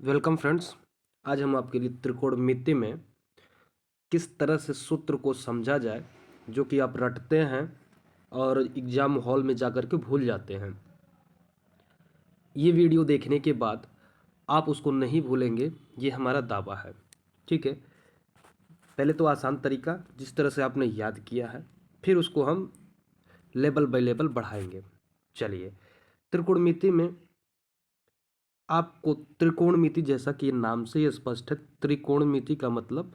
Welcome friends. आज हम आपके लिए त्रिकोणमिति में किस तरह से सूत्र को समझा जाए जो कि आप रटते हैं और एग्ज़ाम हॉल में जाकर के भूल जाते हैं। ये वीडियो देखने के बाद आप उसको नहीं भूलेंगे, ये हमारा दावा है। ठीक है, पहले तो आसान तरीका जिस तरह से आपने याद किया है, फिर उसको हम लेवल बाय लेवल बढ़ाएंगे। चलिए, त्रिकोणमिति में आपको त्रिकोणमिति, जैसा कि नाम से ही स्पष्ट है, त्रिकोणमिति का मतलब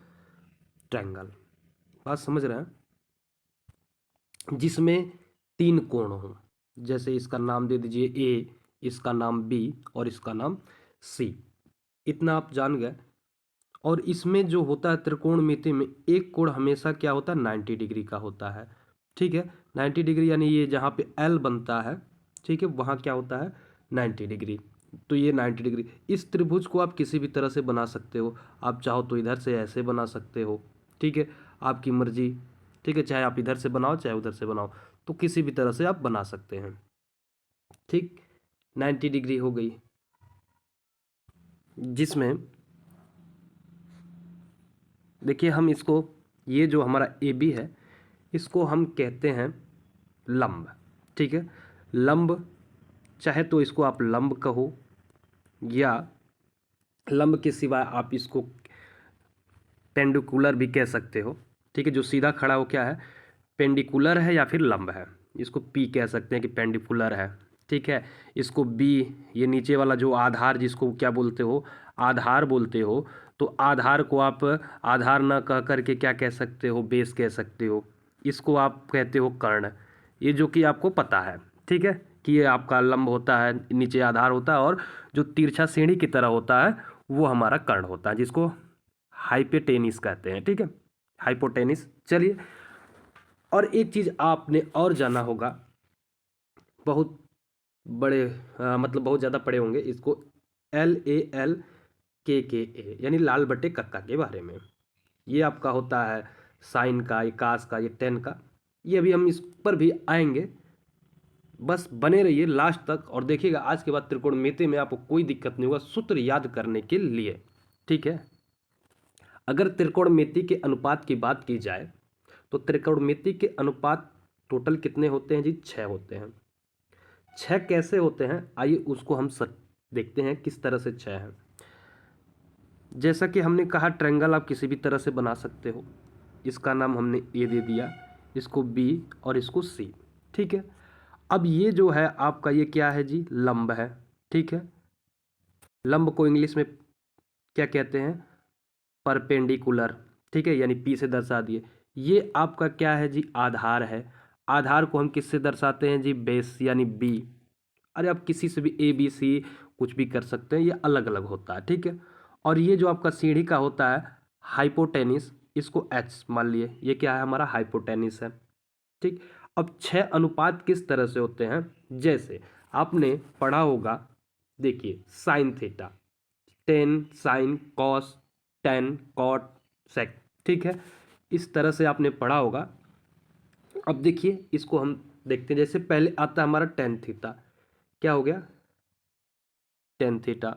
ट्रायंगल। बात समझ रहे हैं? जिसमें तीन कोण हों। जैसे इसका नाम दे दीजिए ए, इसका नाम बी और इसका नाम सी। इतना आप जान गए। और इसमें जो होता है त्रिकोणमिति में, एक कोण हमेशा क्या होता है, 90 डिग्री का होता है। ठीक है, 90 डिग्री यानी ये जहाँ पे एल बनता है, ठीक है, वहाँ क्या होता है, 90 डिग्री। तो ये 90 डिग्री। इस त्रिभुज को आप किसी भी तरह से बना सकते हो। आप चाहो तो इधर से ऐसे बना सकते हो, ठीक है, आपकी मर्जी। ठीक है, चाहे आप इधर से बनाओ चाहे उधर से बनाओ, तो किसी भी तरह से आप बना सकते हैं। ठीक, 90 डिग्री हो गई। जिसमें देखिए, हम इसको, ये जो हमारा ए बी है, इसको हम कहते हैं लंब। ठीक है, लंब, चाहे तो इसको आप लंब कहो, या लंब के सिवाय आप इसको पेंडिकुलर भी कह सकते हो। ठीक है, जो सीधा खड़ा हो क्या है, पेंडिकुलर है या फिर लंब है। इसको पी कह सकते हैं कि पेंडिकुलर है। ठीक है, इसको बी, ये नीचे वाला जो आधार, जिसको क्या बोलते हो, आधार बोलते हो, तो आधार को आप आधार ना कह करके क्या कह सकते हो, बेस कह सकते हो। इसको आप कहते हो कर्ण। ये जो कि आपको पता है, ठीक है, कि ये आपका लंब होता है, नीचे आधार होता है, और जो तिरछा सीढ़ी की तरह होता है वो हमारा कर्ण होता है, जिसको हाइपोटेनिस कहते हैं। ठीक है, हाइपोटेनिस। चलिए, और एक चीज़ आपने और जाना होगा, बहुत बड़े मतलब बहुत ज़्यादा पढ़े होंगे इसको, LAL KKA, यानी लाल बटे कक्का के बारे में। ये आपका होता है साइन का, ये कास का, ये टेन का। ये अभी हम इस पर भी आएंगे। बस बने रहिए लास्ट तक और देखिएगा, आज के बाद त्रिकोणमिति में आपको कोई दिक्कत नहीं होगा सूत्र याद करने के लिए। ठीक है, अगर त्रिकोणमिति के अनुपात की बात की जाए तो त्रिकोणमिति के अनुपात टोटल कितने होते हैं जी, 6 होते हैं। 6 कैसे होते हैं, आइए उसको हम देखते हैं किस तरह से 6 हैं। जैसा कि हमने कहा, ट्रायंगल आप किसी भी तरह से बना सकते हो। इसका नाम हमने ए दे दिया, इसको बी और इसको सी। ठीक है, अब ये जो है आपका, ये क्या है जी, लंब है। ठीक है, लंब को इंग्लिश में क्या कहते हैं, परपेंडिकुलर। ठीक है, यानी पी से दर्शा दिए। ये आपका क्या है जी, आधार है। आधार को हम किससे दर्शाते हैं जी, बेस यानी बी। अरे आप किसी से भी ए बी सी कुछ भी कर सकते हैं, ये अलग अलग होता है। ठीक है, और ये जो आपका सीढ़ी का होता है हाइपोटेनिस, इसको एच मान लिए, ये क्या है, हमारा हाइपोटेनिस है। ठीक, अब 6 अनुपात किस तरह से होते हैं, जैसे आपने पढ़ा होगा, देखिए sine theta, tan sine cos, tan cot sec. ठीक है, इस तरह से आपने पढ़ा होगा। अब देखिए इसको हम देखते हैं। जैसे पहले आता है हमारा टेन थीटा, क्या हो गया, tan theta.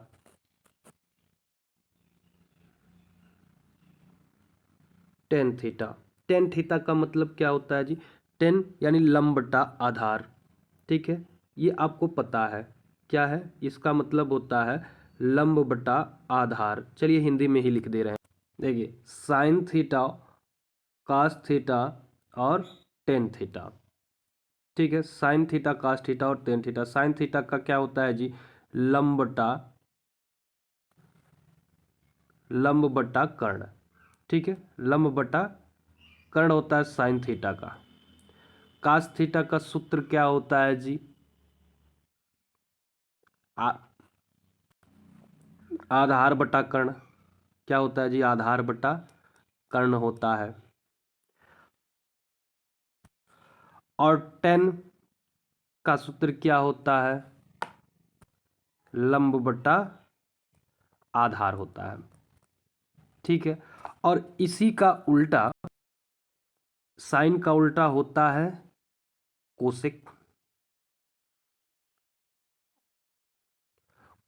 Tan theta, tan theta का मतलब क्या होता है जी, टेन यानी लंब बटा आधार। ठीक है, ये आपको पता है क्या है, इसका मतलब होता है लंब बटा आधार। चलिए हिंदी में ही लिख दे रहे हैं। देखिए, साइन थीटा, कास थीटा और टेन थीटा। ठीक है, साइन थीटा, कास थीटा और टेन थीटा। साइन थीटा का क्या होता है जी, लंब बटा कर्ण। ठीक है, लंब बटा कर्ण होता है साइन थीटा का। कास थीटा का सूत्र क्या होता है जी, आ, आधार बटा कर्ण। क्या होता है जी, आधार बटा कर्ण होता है। और टेन का सूत्र क्या होता है, लंब बटा आधार होता है। ठीक है, और इसी का उल्टा, साइन का उल्टा होता है कोसेक।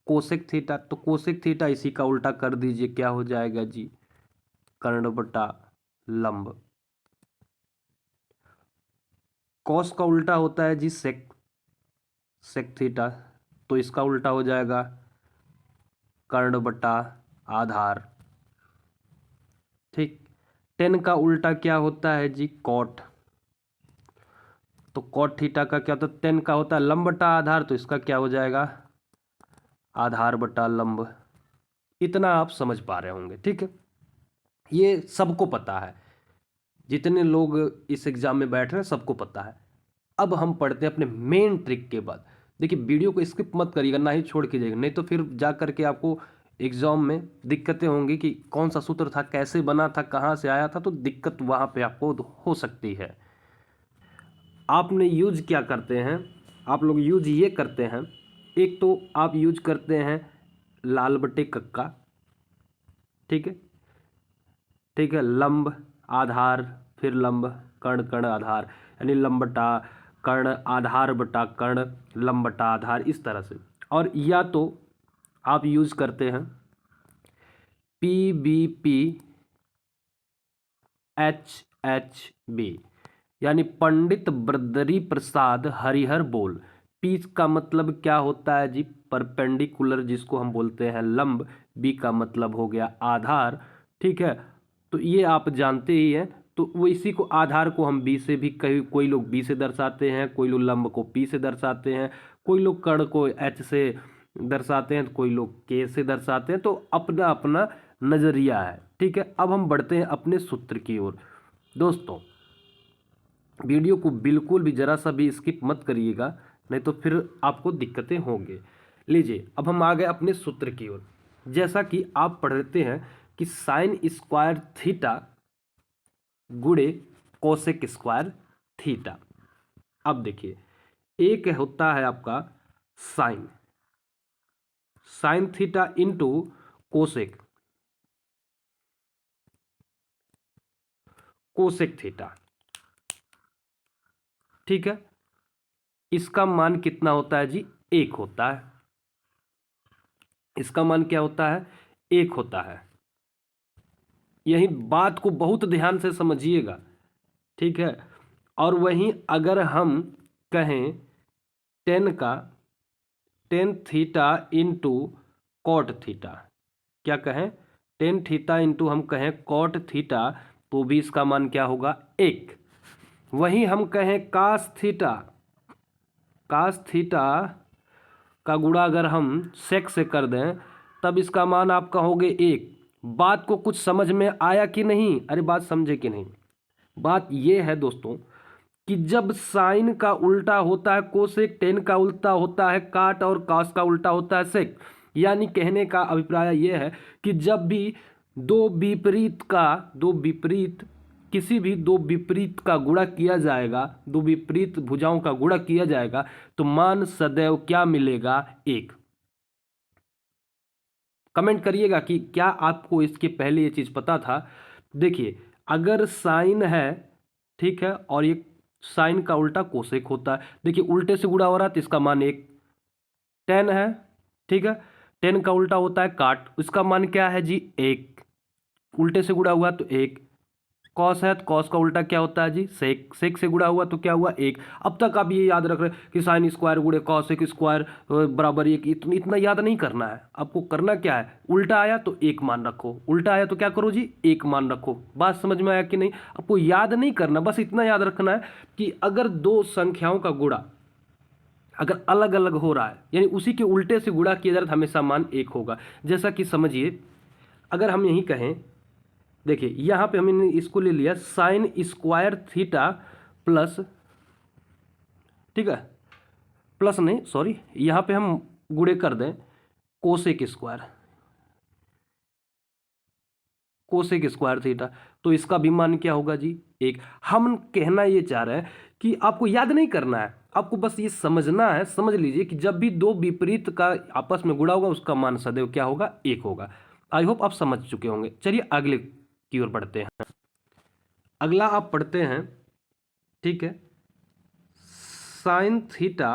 कोसेक थीटा, तो कोसेक थीटा इसी का उल्टा कर दीजिए, क्या हो जाएगा जी, कर्ण बटा लंब। कॉस का उल्टा होता है जी सेक, सेक थीटा, तो इसका उल्टा हो जाएगा कर्ण बटा आधार। ठीक, टेन का उल्टा क्या होता है जी, कॉट, तो कॉट थीटा का क्या होता है, टेन का होता है लंब बटा आधार, तो इसका क्या हो जाएगा, आधार बटा लंब। इतना आप समझ पा रहे होंगे, ठीक है, ये सबको पता है, जितने लोग इस एग्जाम में बैठ रहे हैं सबको पता है। अब हम पढ़ते हैं अपने मेन ट्रिक के बाद। देखिए वीडियो को स्किप मत करिएगा, ना ही छोड़ के जाइएगा, नहीं तो फिर जा करके आपको एग्जाम में दिक्कतें होंगी कि कौन सा सूत्र था, कैसे बना था, कहाँ से आया था, तो दिक्कत वहाँ पे आपको हो सकती है। आपने यूज क्या करते हैं, आप लोग यूज ये करते हैं, एक तो आप यूज करते हैं लाल बटे कक्का, ठीक है, ठीक है, लंब आधार फिर लंब कर्ण कर्ण आधार, यानी लंब बटा कर्ण आधार बटा कर्ण लंब बटा आधार, इस तरह से। और या तो आप यूज करते हैं PBP HHB, यानी पंडित बद्री प्रसाद हरिहर बोल। पी का मतलब क्या होता है जी, परपेंडिकुलर, जिसको हम बोलते हैं लंब। बी का मतलब हो गया आधार, ठीक है, तो ये आप जानते ही हैं। तो वो इसी को आधार को हम बी से भी, कई कोई लोग बी से दर्शाते हैं, कोई लोग लंब को पी से दर्शाते हैं, कोई लोग कर्ण को एच से दर्शाते हैं, तो कोई लोग के से दर्शाते हैं, तो अपना अपना नजरिया है, ठीक है। अब हम बढ़ते हैं अपने सूत्र की ओर। दोस्तों वीडियो को बिल्कुल भी जरा सा भी स्किप मत करिएगा, नहीं तो फिर आपको दिक्कतें होंगे। लीजिए अब हम आ गए अपने सूत्र की ओर। जैसा कि आप पढ़ते हैं कि साइन स्क्वायर थीटा गुणे कोसेक स्क्वायर थीटा। अब देखिए एक होता है आपका sine, sine theta into cosec, cosec theta, ठीक है। इसका मान कितना होता है जी, एक होता है। इसका मान क्या होता है, एक होता है। यही बात को बहुत ध्यान से समझिएगा, ठीक है। और वहीं अगर हम कहें टेन का, tan theta into cot theta, क्या कहें, टेन थीटा इंटू हम कहें कॉट थीटा, तो भी इसका मान क्या होगा, एक। वहीं हम कहें कास थीटा, कास थीटा का गुणा अगर हम सेक से कर दें, तब इसका मान आप कहोगे एक। बात को कुछ समझ में आया कि नहीं, अरे बात समझे कि नहीं। बात यह है दोस्तों कि जब साइन का उल्टा होता है कोसेक, टेन का उल्टा होता है काट, और कॉस का उल्टा होता है सेक, यानी कहने का अभिप्राय यह है कि जब भी दो विपरीत का, दो विपरीत, किसी भी दो विपरीत का गुणा किया जाएगा, दो विपरीत भुजाओं का गुणा किया जाएगा, तो मान सदैव क्या मिलेगा, एक। कमेंट करिएगा कि क्या आपको इसके पहले ये चीज पता था। देखिए अगर साइन है, ठीक है, और ये साइन का उल्टा कोसेक होता है, देखिए उल्टे से गुणा हो रहा है तो इसका मान एक। टेन है, ठीक है, टेन का उल्टा होता है काट, इसका मान क्या है जी, एक, उल्टे से गुणा हुआ तो एक। कॉस है तो कॉस का उल्टा क्या होता है जी, सेक, सेक से गुणा हुआ तो क्या हुआ, एक। अब तक आप ये याद रख रहे हैं कि साइन स्क्वायर गुणे कॉसेक स्क्वायर बराबर एक, इतना याद नहीं करना है। आपको करना क्या है, उल्टा आया तो एक मान रखो, उल्टा आया तो क्या करो जी, एक मान रखो। बात समझ में आया कि नहीं, आपको याद नहीं करना, बस इतना याद रखना है कि अगर दो संख्याओं का गुणा अगर अलग अलग हो रहा है, यानी उसी के उल्टे से गुणा किया जा रहा है, तो हमेशा मान एक होगा। जैसा कि समझिए अगर हम यही कहें, देखिए यहां पे हमने इसको ले लिया साइन स्क्वायर थीटा प्लस, ठीक है, प्लस नहीं सॉरी, यहां पे हम गुणे कर दें cosec square, cosec square theta, तो इसका भी मान क्या होगा जी, एक। हम कहना ये चाह रहे हैं कि आपको याद नहीं करना है, आपको बस ये समझना है। समझ लीजिए कि जब भी दो विपरीत का आपस में गुणा होगा, उसका मान सदैव क्या होगा, एक होगा। आई होप आप समझ चुके होंगे। चलिए अगले की ओर बढ़ते हैं। अगला आप पढ़ते हैं, ठीक है, साइन थीटा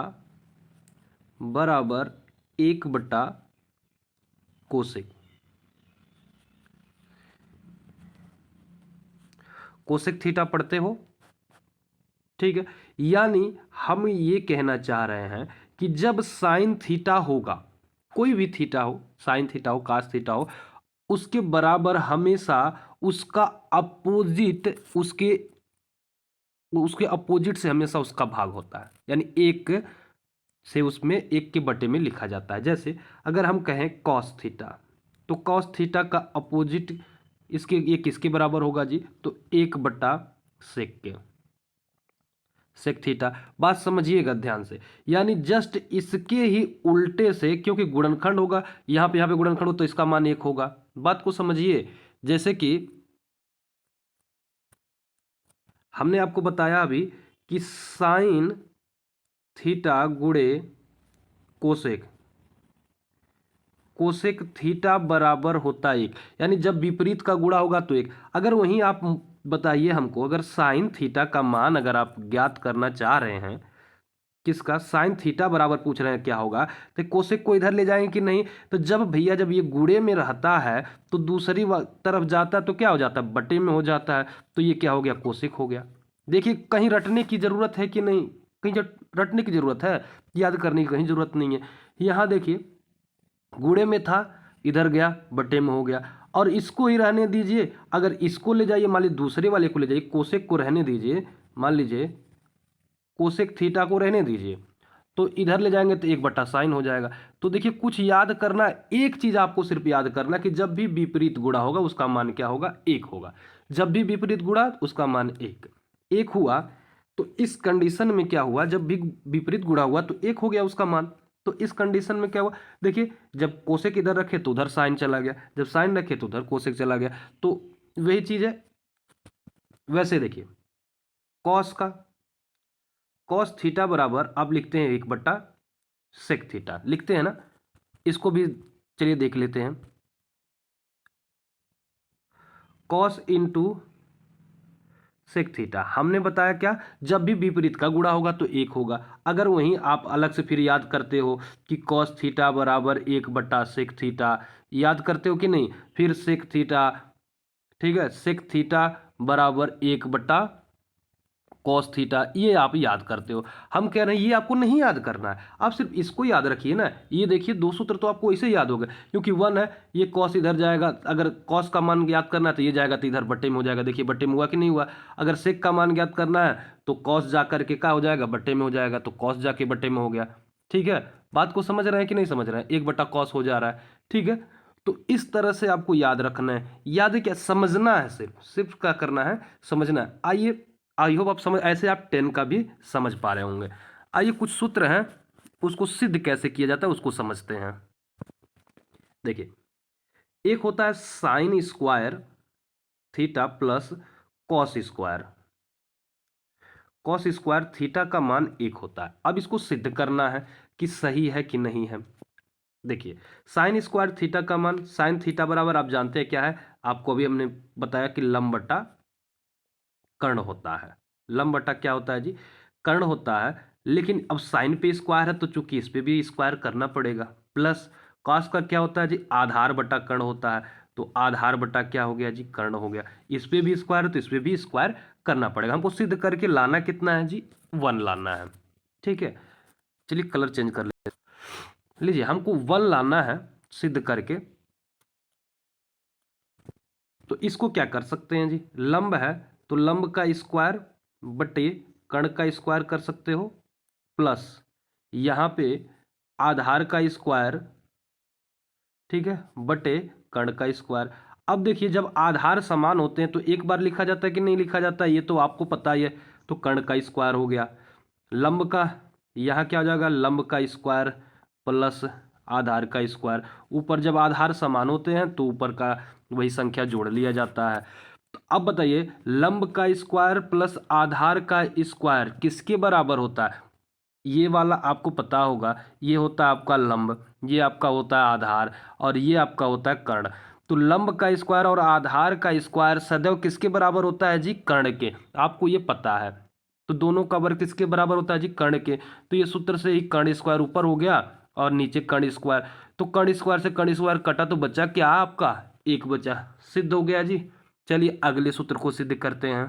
बराबर एक बटा कोसेक। कोसेक थीटा पढ़ते हो, ठीक है। यानी हम ये कहना चाह रहे हैं कि जब साइन थीटा होगा, कोई भी थीटा हो, साइन थीटा हो, कास थीटा हो, उसके बराबर हमेशा उसका अपोजिट, उसके अपोजिट से हमेशा उसका भाग होता है, यानी एक से उसमें एक के बटे में लिखा जाता है। जैसे अगर हम कहें कॉस थीटा, तो कॉस थीटा का अपोजिट इसके ये किसके बराबर होगा जी? तो 1/sec के, सेक थीटा। बात समझिएगा ध्यान से, यानी जस्ट इसके ही उल्टे से, क्योंकि गुणनखंड होगा, यहाँ पे गुणनखंड हो तो इसका मान 1 होगा। बात को समझिए, जैसे कि हमने आपको बताया अभी कि साइन थीटा गुणे कोसेक, कोसेक थीटा बराबर होता है 1, यानी जब विपरीत का गुणा होगा तो 1। अगर वहीं आप बताइए हमको, अगर साइन थीटा का मान अगर आप ज्ञात करना चाह रहे हैं, किसका? साइन थीटा बराबर पूछ रहे हैं क्या होगा, तो कोसेक को इधर ले जाएंगे कि नहीं? तो जब भैया जब ये गुणे में रहता है तो दूसरी तरफ जाता है तो क्या हो जाता है? बटे में हो जाता है। तो ये क्या हो गया? कोसेक हो गया। देखिए, कहीं रटने की जरूरत है कि नहीं? कहीं रटने की जरूरत है, याद करने की कहीं जरूरत नहीं है। यहाँ देखिए, गुणे में था, इधर गया, बटे में हो गया। और इसको ही रहने दीजिए, अगर इसको ले जाइए, मान लीजिए दूसरे वाले को ले जाइए, कोसेक को रहने दीजिए, मान लीजिए कोसेक थीटा को रहने दीजिए, तो इधर ले जाएंगे तो 1/sin हो जाएगा। तो देखिए, कुछ याद करना, एक चीज आपको सिर्फ याद करना कि जब भी विपरीत गुणा होगा उसका मान क्या होगा? 1 होगा। जब भी विपरीत गुणा उसका मान 1 हुआ। तो इस कंडीशन में क्या हुआ? जब भी विपरीत गुणा हुआ तो 1 हो गया उसका मान। तो इस कंडीशन में क्या हुआ? देखिए, जब कोसेक इधर रखे तो उधर साइन चला गया, जब साइन रखे तो उधर कोसेक चला गया। तो वही चीज है। वैसे देखिए, कॉस का, कॉस थीटा बराबर आप लिखते हैं 1/sec थीटा, लिखते हैं ना? इसको भी चलिए देख लेते हैं। कॉस इंटू सेक थीटा, हमने बताया क्या? जब भी विपरीत का गुणा होगा तो 1 होगा। अगर वहीं आप अलग से फिर याद करते हो कि कॉस थीटा बराबर 1/sec थीटा, याद करते हो कि नहीं? फिर सेक थीटा, ठीक है, सेक थीटा बराबर 1/cos थीटा, ये आप याद करते हो। हम कह रहे हैं ये आपको नहीं याद करना है, आप सिर्फ इसको याद रखिए ना। ये देखिए 2 सूत्र तो आपको ऐसे याद हो गए, क्योंकि 1 है, ये कॉस इधर जाएगा, अगर कॉस का मान ज्ञात करना है तो ये जाएगा तो इधर बट्टे में हो जाएगा। देखिए बट्टे में हुआ कि नहीं हुआ? अगर सेक का मान ज्ञात करना है तो कॉस जा करके क्या हो जाएगा? बट्टे में हो जाएगा, तो कॉस जाके बट्टे में हो गया। ठीक है, बात को समझ रहे हैं कि नहीं समझ रहे हैं? 1/cos हो जा रहा है, ठीक है। तो इस तरह से आपको याद रखना है। याद क्या? समझना है, सिर्फ सिर्फ क्या करना है? समझना है। आइए, आई होप आप समझ, ऐसे आप 10 का भी समझ पा रहे होंगे। आइए, कुछ सूत्र हैं, उसको सिद्ध कैसे किया जाता है उसको समझते हैं। देखिए, एक होता है sign square theta plus cos square. Cos square theta का मान 1 होता है। अब इसको सिद्ध करना है कि सही है कि नहीं है। देखिए, साइन स्क्वायर थीटा का मान, साइन थीटा बराबर आप जानते हैं क्या है? आपको अभी हमने बताया कि लंब बटा कर्ण होता है। लंब बटा क्या होता है जी? कर्ण होता है। लेकिन अब साइन पे स्क्वायर है तो चूंकि इस पे भी स्क्वायर करना पड़ेगा। प्लस कॉस का क्या होता है जी? आधार बटा कर्ण होता है, तो आधार बटा क्या हो गया जी? कर्ण हो गया। इस पे भी स्क्वायर है तो इस पे भी स्क्वायर करना पड़ेगा। हमको सिद्ध करके लाना कितना है जी? 1 लाना है। ठीक है, चलिए कलर चेंज कर लेते, लीजिए हमको 1 लाना है सिद्ध करके। तो इसको क्या कर सकते हैं जी? लंब है तो लंब का स्क्वायर बटे कर्ण का स्क्वायर कर सकते हो, प्लस यहाँ पे आधार का स्क्वायर, ठीक है, बटे कर्ण का स्क्वायर। अब देखिए, जब आधार समान होते हैं तो एक बार लिखा जाता है कि नहीं लिखा जाता है? ये तो आपको पता ही है। तो कर्ण का स्क्वायर हो गया, लंब का यहाँ क्या हो जाएगा? लंब का स्क्वायर प्लस आधार का स्क्वायर। ऊपर जब आधार समान होते हैं तो ऊपर का वही संख्या जोड़ लिया जाता है। तो अब बताइए, लंब का स्क्वायर प्लस आधार का स्क्वायर किसके बराबर होता है? ये वाला आपको पता होगा, ये होता है आपका लंब, ये आपका होता है आधार, और ये आपका होता है कर्ण। तो लंब का स्क्वायर और आधार का स्क्वायर सदैव किसके बराबर होता है जी? कर्ण के। आपको ये पता है। तो दोनों का वर्ग किसके बराबर होता है जी? कर्ण के। तो ये सूत्र से ही कर्ण स्क्वायर ऊपर हो गया और नीचे कर्ण स्क्वायर, तो कर्ण स्क्वायर से कर्ण स्क्वायर कटा तो बचा क्या आपका, एक बचा, सिद्ध हो गया जी। चलिए अगले सूत्र को सिद्ध करते हैं।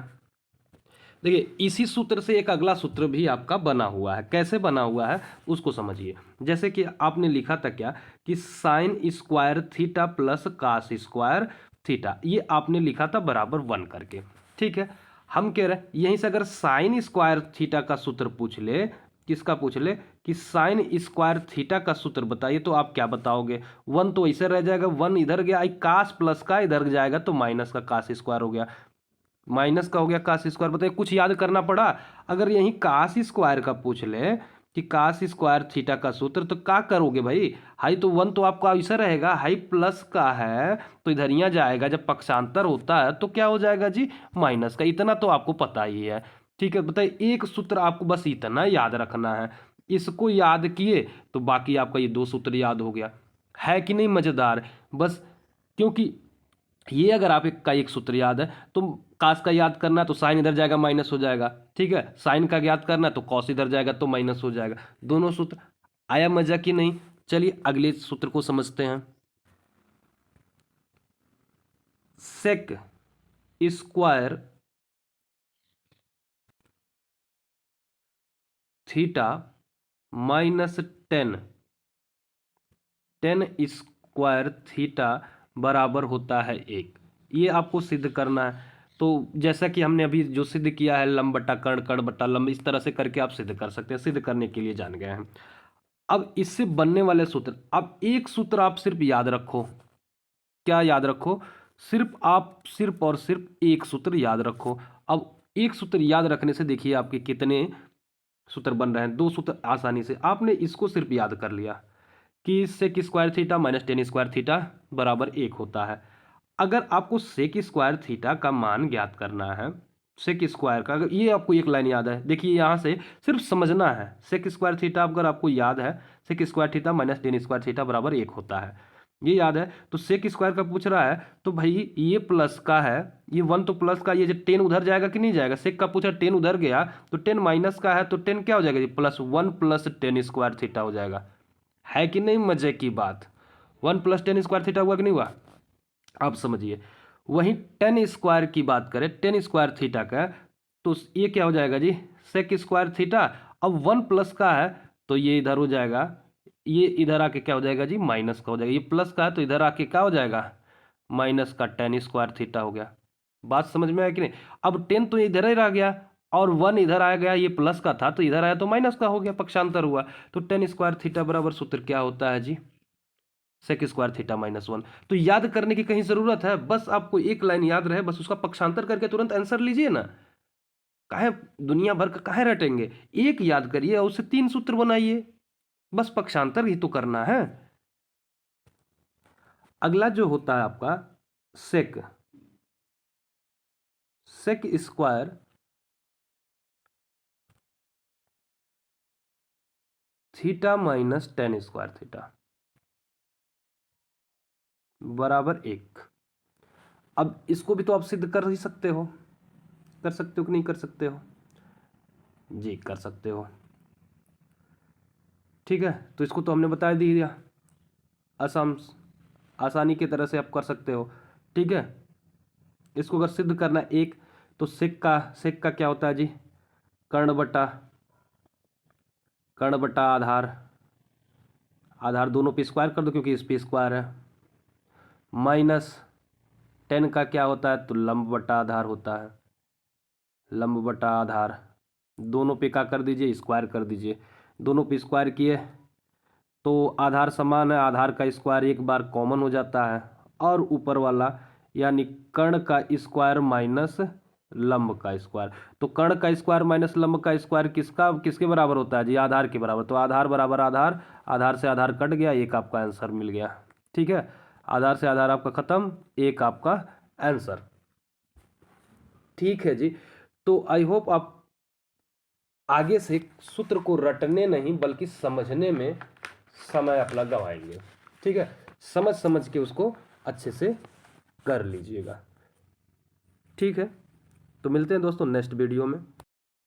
देखिए इसी सूत्र से एक अगला सूत्र भी आपका बना हुआ है, कैसे बना हुआ है उसको समझिए। जैसे कि आपने लिखा था क्या कि sine square theta plus cos square theta, ये आपने लिखा था बराबर 1 करके। ठीक है, हम कह रहे हैं यहीं से अगर साइन स्क्वायर थीटा का सूत्र पूछ ले, किसका पूछ ले कि साइन स्क्वायर थीटा का सूत्र बताइए, तो आप क्या बताओगे, 1 तो ऐसे रह जाएगा, 1 इधर गया, कास प्लस का इधर जाएगा तो माइनस का कास स्क्वायर हो गया, माइनस का हो गया कास स्क्वायर। बताइए कुछ याद करना पड़ा, अगर यही कास स्क्वायर का पूछ ले कि कास स्क्वायर थीटा का सूत्र, तो क्या करोगे भाई, हाई तो 1 तो आपका ऐसा रहेगा, हाई प्लस का है तो इधर यहाँ जाएगा, जब पक्षांतर होता है तो क्या हो जाएगा जी, माइनस का। इतना तो आपको पता ही है। ठीक है, बताइए एक सूत्र आपको बस इतना याद रखना है, इसको याद किए तो बाकी आपका ये 2 सूत्र याद हो गया, है कि नहीं मजेदार। बस क्योंकि ये अगर आप एक का एक सूत्र याद है तो कास का याद करना है तो साइन इधर जाएगा माइनस हो जाएगा, ठीक है, साइन का याद करना है तो कॉस इधर जाएगा तो माइनस हो जाएगा, दोनों सूत्र। आया मजा कि नहीं। चलिए अगले सूत्र को समझते हैं। Sec square theta minus tan, tan square theta बराबर होता है 1, ये आपको सिद्ध करना है। तो जैसा कि हमने अभी जो सिद्ध किया है लंब बटा कर्ण, कर्ण बटा लंब, इस तरह से करके आप सिद्ध कर सकते हैं, सिद्ध करने के लिए जान गए हैं। अब इससे बनने वाले सूत्र, अब एक सूत्र आप सिर्फ याद रखो, क्या याद रखो, सिर्फ और सिर्फ एक सूत्र याद रखो। अब एक सूत्र याद रखने से देखिए आपके कितने सूत्र बन रहे हैं, 2 सूत्र आसानी से। आपने इसको सिर्फ याद कर लिया कि sec square theta minus tan square theta बराबर 1 होता है। अगर आपको सेक स्क्वायर थीटा का मान ज्ञात करना है, सेक स्क्वायर का, अगर ये आपको एक लाइन याद है, देखिए यहाँ से सिर्फ समझना है, सेक स्क्वायर थीटा अगर आपको याद है, sec square theta minus tan square theta बराबर 1 होता है, ये याद है। तो सेक स्क्वायर का पूछ रहा है तो भाई ये प्लस का है, ये 1 तो प्लस का, ये जो 10 उधर जाएगा कि नहीं जाएगा, सेक का पूछा 10 उधर गया तो 10 माइनस का है तो 10 क्या हो जाएगा जी, +1 प्लस टेन स्क्वायर थीटा हो जाएगा, है कि नहीं मजे की बात। 1 प्लस टेन स्क्वायर थीटा हुआ कि नहीं हुआ, आप समझिए। वहीं टेन स्क्वायर की बात करें, टेन स्क्वायर थीटा का, तो ये क्या हो जाएगा जी, सेक स्क्वायर थीटा। अब 1 प्लस का है तो ये इधर हो जाएगा, ये इधर आके क्या हो जाएगा जी, माइनस का हो जाएगा, ये प्लस का है तो इधर आके क्या हो जाएगा, माइनस का टेन स्क्वायर थीटा हो गया। बात समझ में आया कि नहीं। अब 10 तो इधर ही रह गया और 1 इधर आ गया, ये प्लस का था तो इधर आया तो माइनस का हो गया, पक्षांतर हुआ। तो टेन स्क्वायर थीटा बराबर सूत्र क्या होता है जी, सेक स्क्वायर थीटा -1। तो याद करने की कहीं जरूरत है, बस आपको एक लाइन याद रहे, बस उसका पक्षांतर करके तुरंत आंसर लीजिए ना, काहे दुनिया भर का काहे रटेंगे, एक याद करिए और उससे 3 सूत्र बनाइए, बस पक्षांतर ही तो करना है। अगला जो होता है आपका sec, sec square theta minus tan square theta बराबर 1। अब इसको भी तो आप सिद्ध कर ही सकते हो, कर सकते हो कि नहीं कर सकते हो जी, कर सकते हो। ठीक है, तो इसको तो हमने बता दिया, आसान आसानी की तरह से आप कर सकते हो। ठीक है, इसको अगर सिद्ध करना है एक, तो सेक का क्या होता है जी, कर्ण बटा आधार, आधार दोनों पे स्क्वायर कर दो क्योंकि इस पे स्क्वायर है, माइनस टेन का क्या होता है, तो लंब बटा आधार होता है, लंब बटा आधार, दोनों पे क्या कर दीजिए, स्क्वायर कर दीजिए, दोनों पे स्क्वायर किए तो आधार समान है, आधार का स्क्वायर एक बार कॉमन हो जाता है, और ऊपर वाला यानी कर्ण का स्क्वायर माइनस लंब का स्क्वायर। तो कर्ण का स्क्वायर माइनस लंब का स्क्वायर किसका किसके बराबर होता है जी, आधार के बराबर। तो आधार बराबर आधार, आधार से आधार कट गया, एक आपका आंसर मिल गया। ठीक है, आधार से आधार आपका खत्म, एक आपका आंसर। ठीक है जी, तो आई होप आप आगे से सूत्र को रटने नहीं बल्कि समझने में समय अपना गंवाएंगे। ठीक है, समझ समझ के उसको अच्छे से कर लीजिएगा। ठीक है, तो मिलते हैं दोस्तों नेक्स्ट वीडियो में।